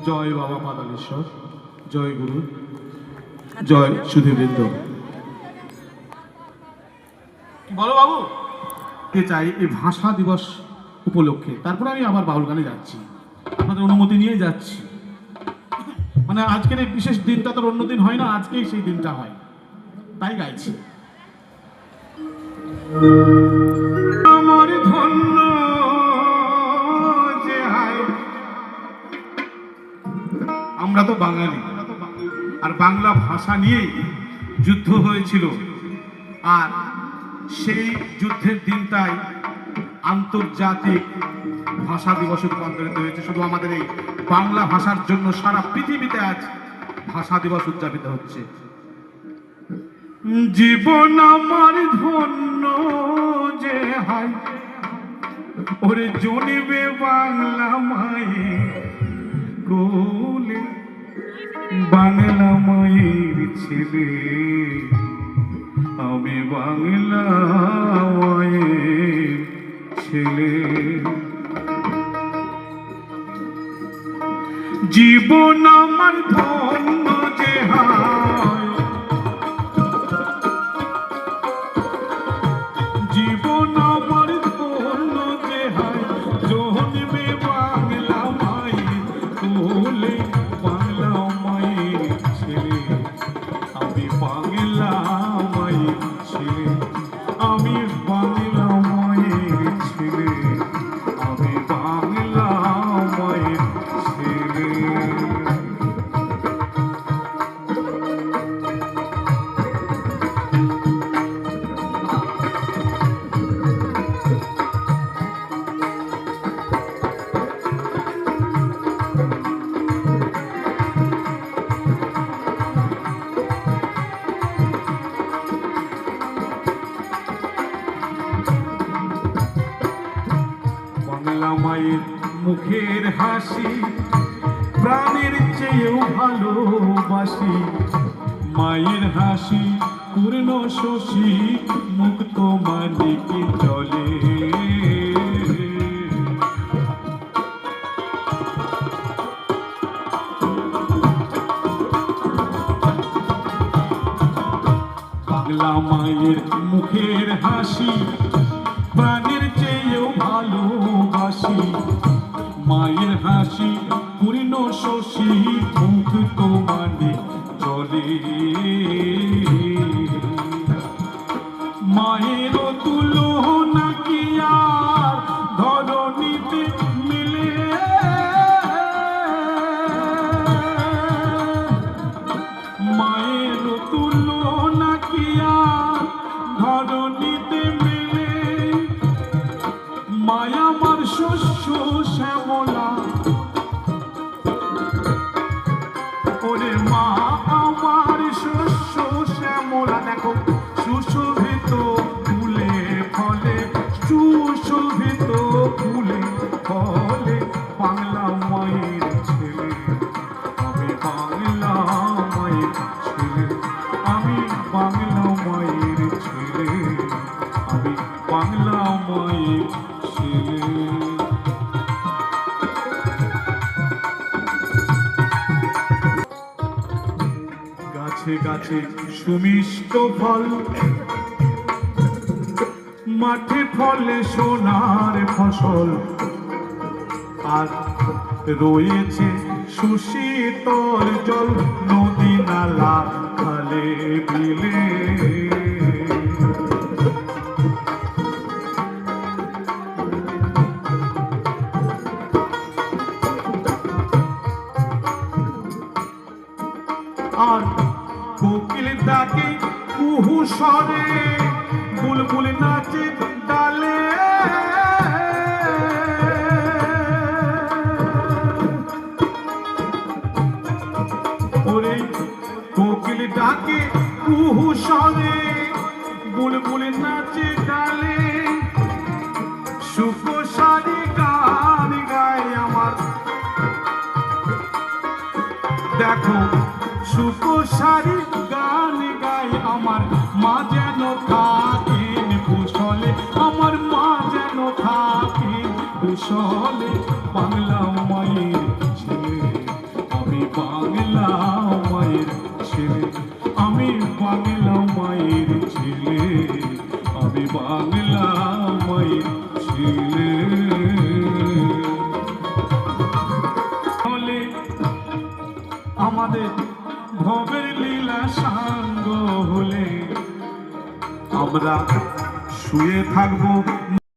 জয় বাবা পাতালেশ্বর, জয় গুরু, জয় সুধীবৃন্দ। বলো বাবু, কে চাই এই ভাষা দিবস উপলক্ষে। তারপরে আমি আবার বাউল গানে যাচ্ছি, আপনাদের অনুমতি নিয়ে যাচ্ছি। মানে আজকের এই বিশেষ দিনটা তো অন্য দিন হয় না, আজকেই সেই দিনটা হয়, তাই গাইছি। আমার ধন্য যে হায়, আমরা তো বাঙালি, আর বাংলা ভাষা নিয়েই যুদ্ধ হয়েছিল, আর সেই যুদ্ধের দিনটাই আন্তর্জাতিক ভাষা দিবসে রূপান্তরিত হয়েছে। শুধু আমাদের এই বাংলা ভাষার জন্য সারা পৃথিবীতে আজ ভাষা দিবস উদযাপিত হচ্ছে। জীবন আমার ধন্য যে হাই, ওরে জনিবে বাংলা মায়ে কোলে, বাংলা মায়ের ছেলে আমি, বাংলা মায়ের ছেলে। জীবন আমার ধন্য যে হায়, জীবন আমার ধন্য যে হায়, জন্মে বাংলা মায়ের কোলে, বাংলা মায়ের ছেলে আমি, বাংলা মায়ের ছেলে আমি, বাংলা মায়ের ছেলে আমি, বাংলা মায়ের ছেলে। বাংলা মায়ের মুখের হাসি প্রাণের চেয়েও ভালোবাসি, মায়ের হাসি পূর্ণ শশী, মুক্ত মানিকে চলে। বাংলা মায়ের মুখের হাসি প্রাণের চেয়েও ভালোবাসি, মায়ের হাসি পূর্ণ শশী, মুক্ত মানে চলে। মায়ের তুলনা কি আর ধরণীতে মিলে, মায়ের তুলনা কি আর ধরণীতে মিলে। মায়া আমার শস্য শ্যামলা, ওরে মা আমার শস্য শ্যামলা, দেখো সুশোভিত ফুলে ফলে, সুশোভিত ফুলে ফলে, বাংলা মায়ের ছেলে আমি, বাংলা মায়ের ছেলে আমি, বাংলা মায়ের ছেলে আমি, বাংলা মায়ের ছেলে। গাছে গাছে সুমিষ্ট ফল, মাঠে ফলে সোনার ফসল, আর রয়েছে সুশীতল জল, নদী নালা খালে বিলে। আর কোকিল ডাকে কুহু স্বরে, বুলবুল নাচে ডালে, ওরে কোকিল ডাকে কুহু স্বরে, বুলবুল নাচে ডালে। সুখসারি গান গায় আমার, দেখো সুখসারি গান গায় আমার, মা যেন থাকেন কুশলে, আমার মা যেন থাকেন কুশলে, বাংলা মায়ের ছেলে বাংলা মায়ের ছেলে, আমি বাংলা মায়ের ছেলে, আমি বাংলা মায়ের ছেলে। হলে আমাদের ভবের লীলা সাঙ্গ হলে আমরা শুয়ে থাকবো